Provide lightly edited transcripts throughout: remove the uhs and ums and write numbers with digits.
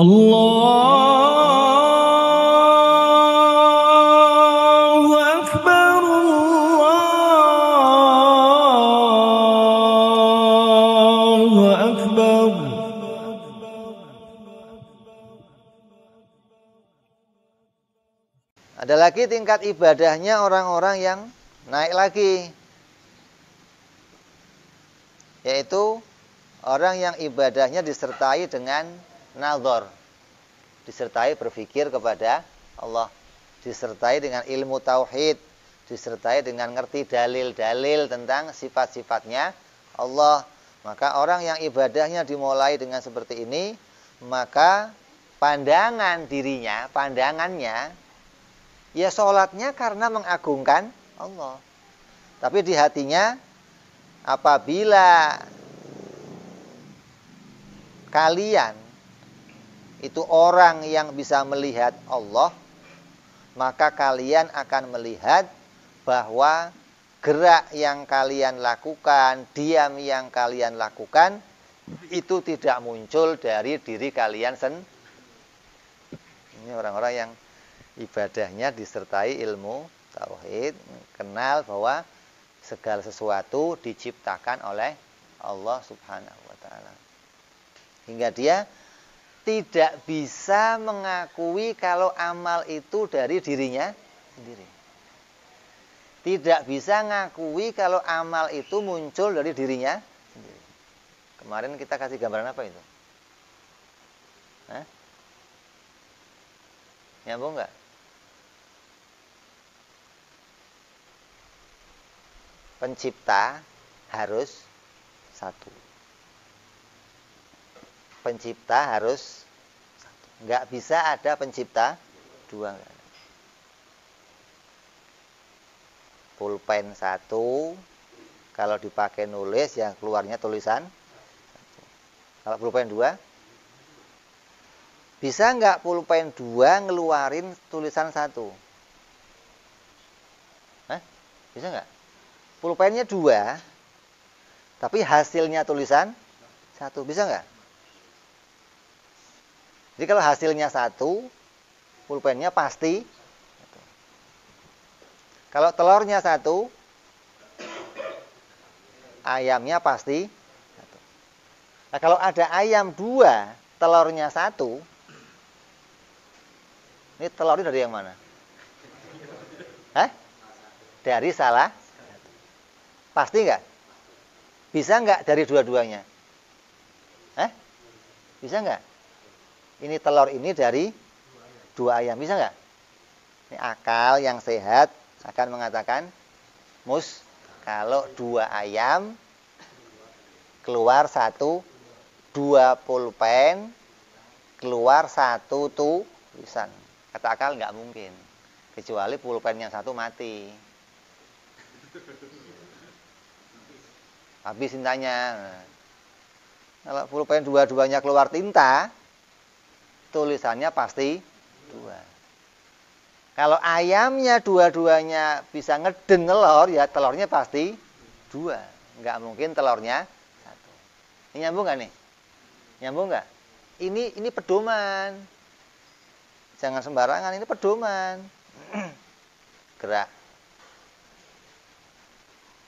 Allahu Akbar, Allahu Akbar. Ada lagi tingkat ibadahnya orang-orang yang naik lagi, yaitu orang yang ibadahnya disertai dengan nazar, disertai berpikir kepada Allah, disertai dengan ilmu tauhid, disertai dengan ngerti dalil-dalil tentang sifat-sifatnya Allah. Maka orang yang ibadahnya dimulai dengan seperti ini, maka pandangan dirinya, pandangannya, ya sholatnya karena mengagungkan Allah. Tapi di hatinya, apabila kalian itu orang yang bisa melihat Allah, maka kalian akan melihat bahwa gerak yang kalian lakukan, diam yang kalian lakukan, itu tidak muncul dari diri kalian sendiri. Ini orang-orang yang ibadahnya disertai ilmu tauhid, kenal bahwa segala sesuatu diciptakan oleh Allah Subhanahu wa taala. Hingga dia tidak bisa mengakui kalau amal itu dari dirinya sendiri. Tidak bisa mengakui kalau amal itu muncul dari dirinya sendiri. Kemarin kita kasih gambaran apa itu? Hah? Nyambung nggak? Pencipta harus satu. Pencipta harus satu. Nggak bisa ada pencipta dua. Pulpen satu, kalau dipakai nulis yang keluarnya tulisan satu. Kalau pulpen dua, bisa nggak pulpen dua ngeluarin tulisan satu? Hah? Bisa nggak? Pulpennya dua, tapi hasilnya tulisan satu, bisa nggak? Jadi kalau hasilnya satu, pulpennya pasti satu. Kalau telurnya satu, ayamnya pasti satu. Nah, kalau ada ayam dua, telurnya satu, ini telurnya dari yang mana? Hah? Dari salah satu. Pasti nggak? Bisa nggak dari dua-duanya? Hah? Bisa nggak? Ini telur ini dari dua ayam, bisa nggak? Ini akal yang sehat akan mengatakan kalau dua ayam keluar satu, dua pulpen keluar satu tulisan. Kata akal nggak mungkin, kecuali pulpen yang satu mati. Habis tintanya. Kalau pulpen dua-duanya keluar tinta, tulisannya pasti dua. Kalau ayamnya dua-duanya bisa ngeden telur, ya telurnya pasti dua. Nggak mungkin telurnya satu. Ini nyambung nggak nih? Nyambung nggak? Ini pedoman. Jangan sembarangan, ini pedoman. Gerak.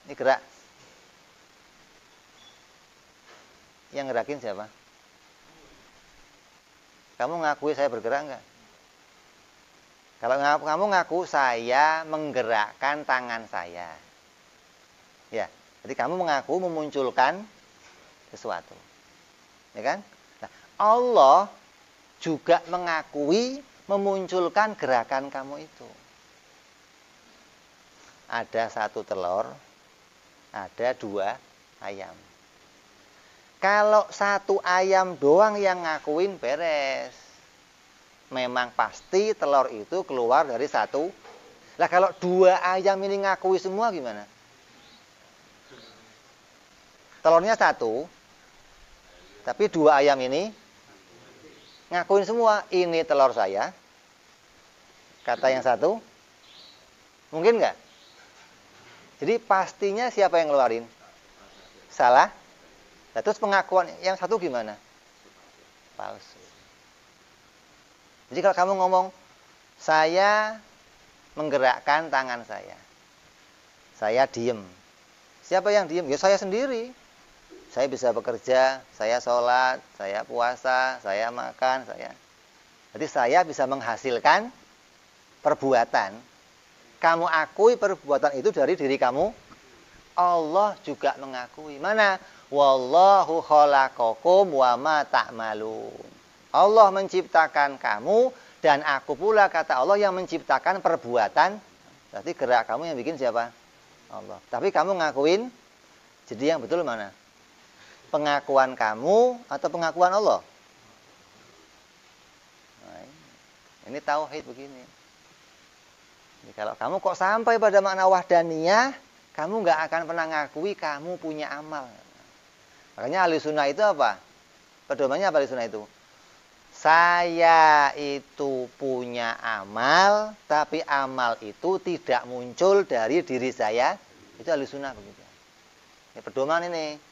Ini gerak. Yang ngerakin siapa? Kamu ngakui saya bergerak enggak? Kalau kamu ngaku saya menggerakkan tangan saya, ya, jadi kamu mengaku memunculkan sesuatu, ya kan? Nah, Allah juga mengakui memunculkan gerakan kamu itu. Ada satu telur, ada dua ayam. Kalau satu ayam doang yang ngakuin beres. Memang pasti telur itu keluar dari satu. Lah kalau dua ayam ini ngakui semua gimana? Telurnya satu, tapi dua ayam ini ngakuin semua, ini telur saya. Kata yang satu, mungkin nggak? Jadi pastinya siapa yang ngeluarin? Salah. Nah, terus pengakuan yang satu gimana? Palsu. Jadi kalau kamu ngomong, saya menggerakkan tangan saya diem. Siapa yang diem? Ya saya sendiri. Saya bisa bekerja, saya sholat, saya puasa, saya makan, Jadi saya bisa menghasilkan perbuatan. Kamu akui perbuatan itu dari diri kamu. Allah juga mengakui. Mana? Wallahu khalaqakum wa ma ta'malun. Allah menciptakan kamu dan aku pula, kata Allah, yang menciptakan perbuatan. Berarti gerak kamu yang bikin siapa? Allah. Tapi kamu ngakuin, jadi yang betul mana? Pengakuan kamu atau pengakuan Allah? Nah, ini tauhid begini. Jadi kalau kamu kok sampai pada makna wahdaniyah, kamu nggak akan pernah ngakui kamu punya amal. Makanya ahli sunnah itu apa? Pedomannya apa ahli sunnah itu? Saya itu punya amal, tapi amal itu tidak muncul dari diri saya. Itu ahli sunnah begitu. Ini pedoman ini.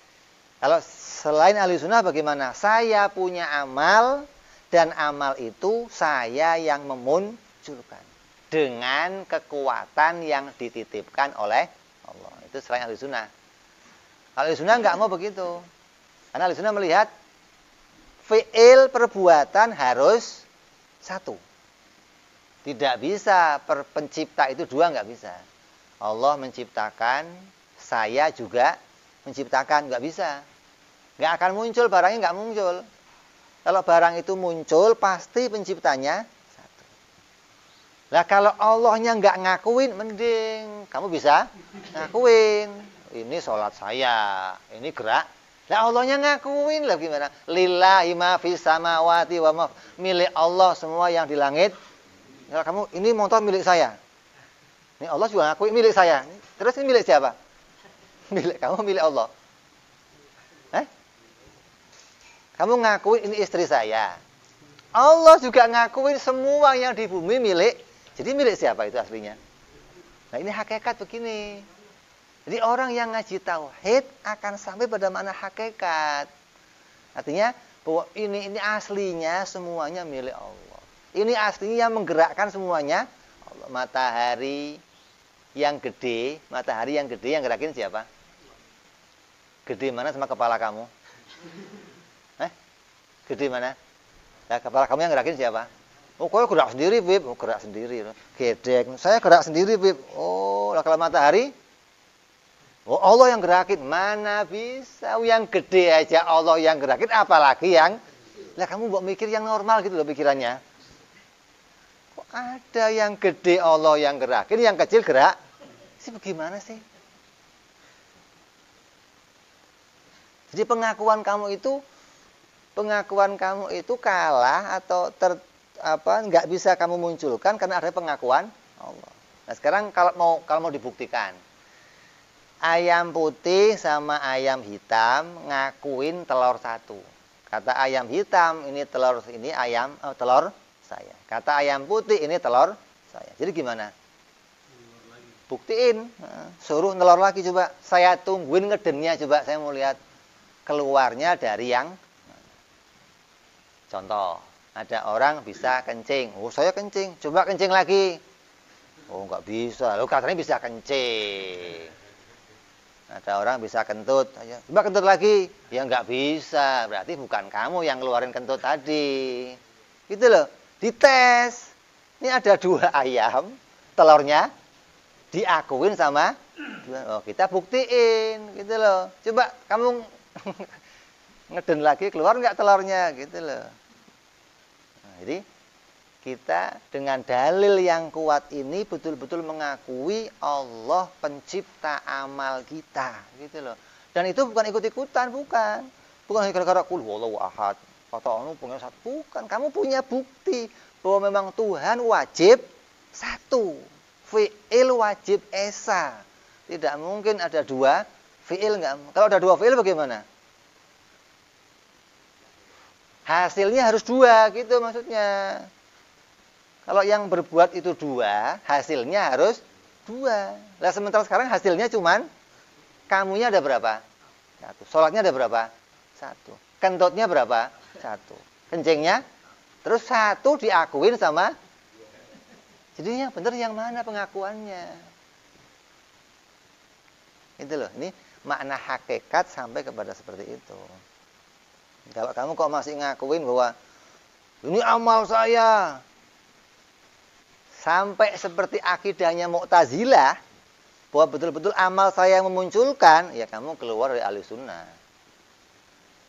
Kalau selain ahli sunnah bagaimana? Saya punya amal, dan amal itu saya yang memunculkan. Dengan kekuatan yang dititipkan oleh Allah. Itu selain ahli sunnah. Ahli sunnah nggak mau begitu. Karena ahli sunnah melihat fi'il perbuatan harus satu. Tidak bisa pencipta itu dua, nggak bisa. Allah menciptakan, saya juga menciptakan, nggak bisa. Nggak akan muncul, barangnya nggak muncul. Kalau barang itu muncul, pasti penciptanya satu. Nah kalau Allahnya nggak ngakuin, mending kamu bisa ngakuin. Ini sholat saya, ini gerak. Nah Allahnya ngakuin lah gimana? Lillahi ma fis samawati wa ma, milik Allah semua yang di langit. Kalau kamu, ini motor milik saya. Ini Allah juga ngakuin milik saya. Terus ini milik siapa? Milik kamu, milik Allah. Kamu ngakuin ini istri saya. Allah juga ngakuin semua yang di bumi milik. Jadi milik siapa itu aslinya? Nah ini hakikat begini. Jadi orang yang ngaji tauhid akan sampai pada makna hakikat. Artinya bahwa ini aslinya semuanya milik Allah. Ini aslinya yang menggerakkan semuanya Allah. Matahari yang gede yang gerakin siapa? Gede mana sama kepala kamu? Gede mana? Nah, kepala kamu yang gerakin siapa? Oh, kau gerak sendiri, Bib. Oh, gerak sendiri. Gedek. Saya gerak sendiri, Bib. Oh, lah kalau matahari? Oh, Allah yang gerakin. Mana bisa? Yang gede aja Allah yang gerakin, apalagi yang... Lah kamu buat mikir yang normal gitu loh pikirannya. Kok ada yang gede Allah yang gerakin, yang kecil gerak? Sih bagaimana sih? Jadi pengakuan kamu itu kalah atau nggak bisa kamu munculkan karena ada pengakuan Allah. Nah sekarang kalau mau dibuktikan, ayam putih sama ayam hitam ngakuin telur satu. Kata ayam hitam ini telur saya. Kata ayam putih ini telur saya. Jadi gimana? Buktiin, suruh telur lagi coba. Saya tungguin ngedennya coba. Saya mau lihat keluarnya dari yang. Contoh, ada orang bisa kencing. Oh, saya kencing. Coba kencing lagi. Oh, nggak bisa. Loh, katanya bisa kencing. Ada orang bisa kentut. Coba kentut lagi. Ya, nggak bisa. Berarti bukan kamu yang ngeluarin kentut tadi. Gitu loh. Dites. Ini ada 2 ayam. Telurnya diakuin sama 2. Oh, kita buktiin. Gitu loh. Coba kamu ngeden lagi. Keluar nggak telurnya? Gitu loh. Jadi kita dengan dalil yang kuat ini betul-betul mengakui Allah pencipta amal kita, gitu loh. Dan itu bukan ikut-ikutan, bukan gara-gara kul huwallahu ahad, kata anu punya satu, bukan. Kamu punya bukti bahwa memang Tuhan wajib satu, fi'il wajib esa. Tidak mungkin ada 2 fi'il, enggak. Kalau ada 2 fi'il bagaimana? Hasilnya harus 2, gitu maksudnya. Kalau yang berbuat itu 2, hasilnya harus 2. Lah sementara sekarang hasilnya cuman kamunya ada berapa? 1. Sholatnya ada berapa? 1. Kentutnya berapa? 1. Kencingnya Terus satu diakuin sama. Jadi yang benar yang mana pengakuannya? Itu loh. Ini makna hakikat sampai kepada seperti itu. Kalau kamu kok masih ngakuin bahwa ini amal saya, sampai seperti akidahnya Mu'tazilah, bahwa betul-betul amal saya yang memunculkan, ya kamu keluar dari Ahlussunnah.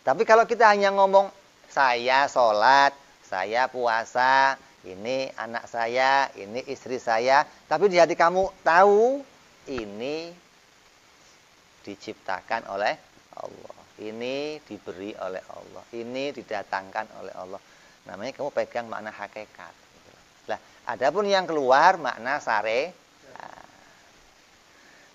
Tapi kalau kita hanya ngomong, saya sholat, saya puasa, ini anak saya, ini istri saya, tapi di hati kamu tahu, ini diciptakan oleh Allah. Ini diberi oleh Allah. Ini didatangkan oleh Allah. Namanya kamu pegang makna hakikat. Nah, adapun yang keluar makna sare. Nah,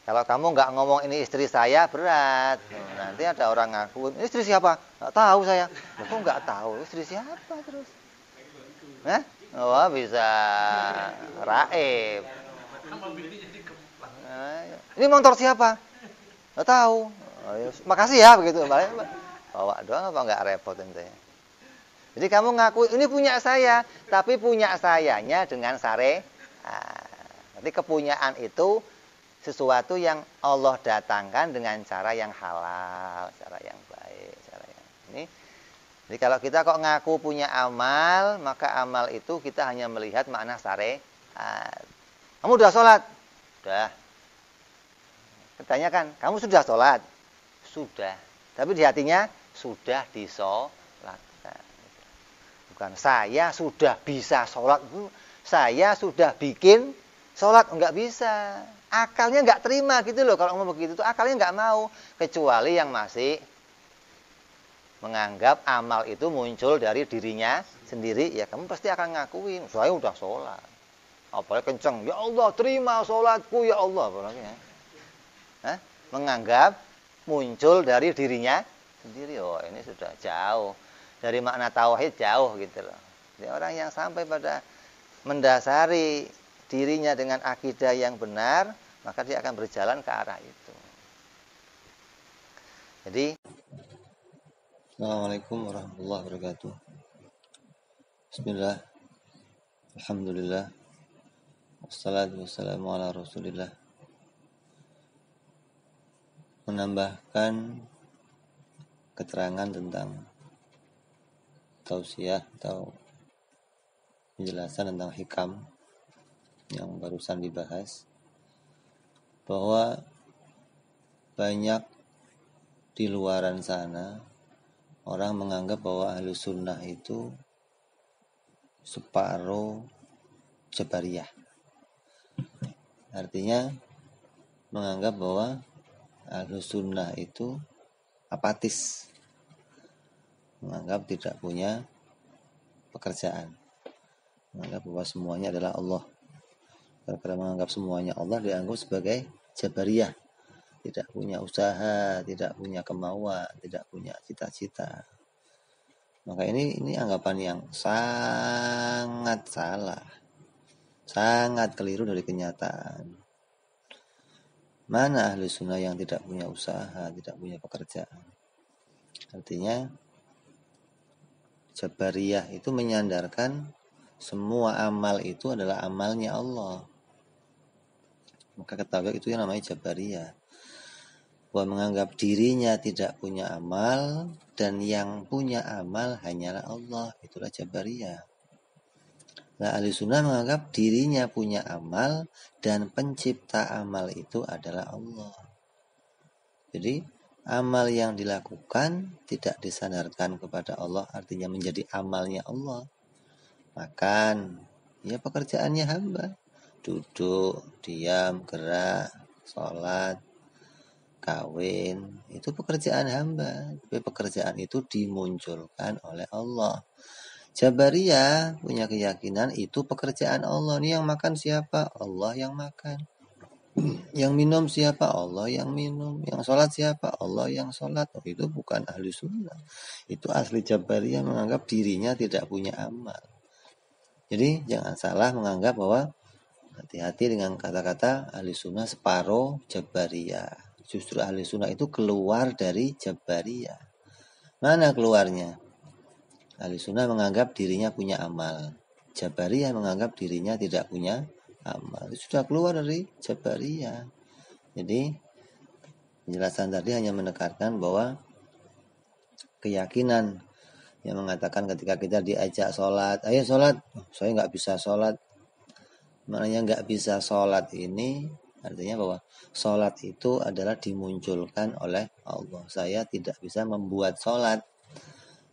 kalau kamu nggak ngomong ini istri saya, berat. Nanti ada orang ngaku, ini istri siapa? Nggak tahu saya. Kok nggak tahu? Istri siapa terus? Hah? Oh, bisa raib. Nah, ini motor siapa? Nggak tahu. Oh, ya, makasih ya begitu. Bawa doang apa nggak repot ente. Jadi kamu ngaku ini punya saya, tapi punya sayanya dengan sare. Nanti kepunyaan itu sesuatu yang Allah datangkan dengan cara yang halal, cara yang baik, cara yang ini. Jadi kalau kita kok ngaku punya amal, maka amal itu kita hanya melihat makna sare. Kamu udah sholat? Udah. Pertanyakan, kamu sudah sholat? Sudah. Tapi di hatinya sudah disolatkan. Bukan saya sudah bisa sholat. Saya sudah bikin sholat. Enggak bisa. Akalnya enggak terima gitu loh. Kalau ngomong begitu tuh akalnya enggak mau. Kecuali yang masih menganggap amal itu muncul dari dirinya sendiri. Ya kamu pasti akan ngakuin. Saya udah sholat. Apalagi kenceng. Ya Allah terima sholatku ya Allah. Apalagi ya. Menganggap muncul dari dirinya sendiri. Oh ini sudah jauh dari makna tauhid, jauh gitu loh. Jadi orang yang sampai pada mendasari dirinya dengan akidah yang benar, maka dia akan berjalan ke arah itu. Jadi Assalamualaikum warahmatullahi wabarakatuh. Bismillah, alhamdulillah, wassalatu wassalamu ala rasulillah. Menambahkan keterangan tentang tausiah atau penjelasan tentang hikam yang barusan dibahas, bahwa banyak di luaran sana orang menganggap bahwa Ahlus Sunnah itu separuh Jabariyah. Artinya menganggap bahwa Ahlus Sunnah itu apatis, menganggap tidak punya pekerjaan, menganggap bahwa semuanya adalah Allah. Karena menganggap semuanya Allah dianggap sebagai Jabariyah, tidak punya usaha, tidak punya kemauan, tidak punya cita-cita. Maka ini anggapan yang sangat salah, sangat keliru dari kenyataan. Mana ahli sunnah yang tidak punya usaha, tidak punya pekerjaan? Artinya Jabariyah itu menyandarkan semua amal itu adalah amalnya Allah. Maka ketahui itu yang namanya Jabariyah. Bahwa menganggap dirinya tidak punya amal dan yang punya amal hanyalah Allah. Itulah Jabariyah. Nah, ahli sunnah menganggap dirinya punya amal dan pencipta amal itu adalah Allah. Jadi amal yang dilakukan tidak disandarkan kepada Allah, artinya menjadi amalnya Allah. Makan, ya pekerjaannya hamba. Duduk, diam, gerak, sholat, kawin, itu pekerjaan hamba. Tapi pekerjaan itu dimunculkan oleh Allah. Jabariyah punya keyakinan itu pekerjaan Allah. Ini yang makan siapa? Allah yang makan. Yang minum siapa? Allah yang minum. Yang sholat siapa? Allah yang sholat. Oh, itu bukan ahli sunnah. Itu asli Jabariyah menganggap dirinya tidak punya amal. Jadi jangan salah menganggap bahwa hati-hati dengan kata-kata ahli sunnah separuh Jabariyah. Justru ahli sunnah itu keluar dari Jabariyah. Mana keluarnya? Ahli sunnah menganggap dirinya punya amal. Jabariyah menganggap dirinya tidak punya amal. Itu sudah keluar dari Jabariyah. Jadi penjelasan tadi hanya menekankan bahwa keyakinan yang mengatakan ketika kita diajak sholat, ayo sholat, saya nggak bisa sholat. Maknanya nggak bisa sholat ini artinya bahwa sholat itu adalah dimunculkan oleh Allah. Saya tidak bisa membuat sholat.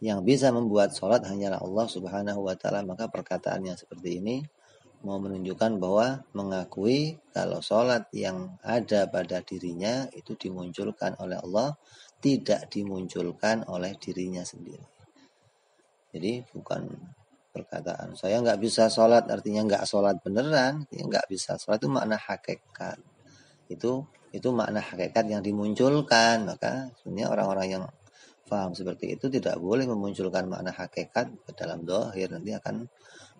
Yang bisa membuat sholat hanyalah Allah Subhanahu wa ta'ala. Maka perkataan yang seperti ini mau menunjukkan bahwa mengakui kalau sholat yang ada pada dirinya itu dimunculkan oleh Allah, tidak dimunculkan oleh dirinya sendiri. Jadi bukan perkataan saya nggak bisa sholat artinya nggak sholat beneran, nggak bisa sholat itu makna hakikat. Itu makna hakikat yang dimunculkan. Maka sebenarnya orang-orang yang paham seperti itu tidak boleh memunculkan makna hakikat ke dalam zahir, nanti akan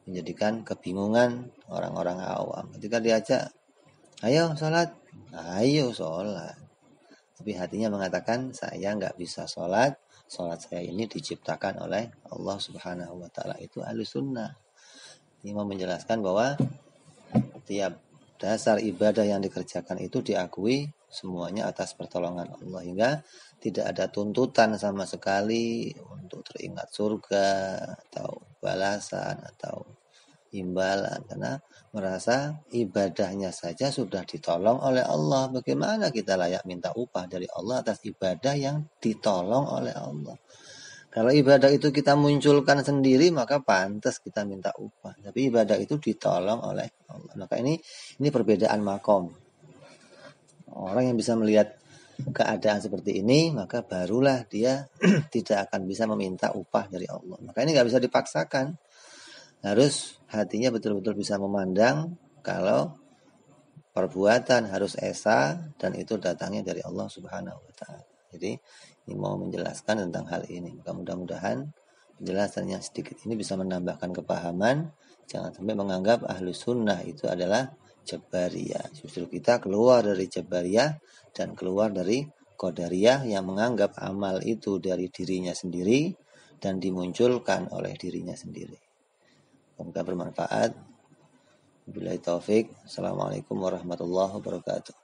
menjadikan kebingungan orang-orang awam. Ketika diajak, ayo sholat, tapi hatinya mengatakan saya nggak bisa sholat saya ini diciptakan oleh Allah Subhanahu wa ta'ala. Itu ahli sunnah. Ini mau menjelaskan bahwa tiap dasar ibadah yang dikerjakan itu diakui semuanya atas pertolongan Allah, hingga tidak ada tuntutan sama sekali untuk teringat surga atau balasan atau imbalan, karena merasa ibadahnya saja sudah ditolong oleh Allah. Bagaimana kita layak minta upah dari Allah atas ibadah yang ditolong oleh Allah? Kalau ibadah itu kita munculkan sendiri maka pantas kita minta upah. Tapi ibadah itu ditolong oleh Allah. Maka ini perbedaan makom. Orang yang bisa melihat keadaan seperti ini maka barulah dia tidak akan bisa meminta upah dari Allah. Maka ini nggak bisa dipaksakan. Harus hatinya betul-betul bisa memandang kalau perbuatan harus esa dan itu datangnya dari Allah Subhanahu wa ta'ala. Jadi ini mau menjelaskan tentang hal ini. Maka mudah-mudahan penjelasan yang sedikit ini bisa menambahkan kepahaman. Jangan sampai menganggap ahlu sunnah itu adalah Jabariyah. Justru kita keluar dari Jabariyah dan keluar dari Qadariyah yang menganggap amal itu dari dirinya sendiri dan dimunculkan oleh dirinya sendiri. Semoga bermanfaat. Wabillahi taufik. Assalamualaikum warahmatullahi wabarakatuh.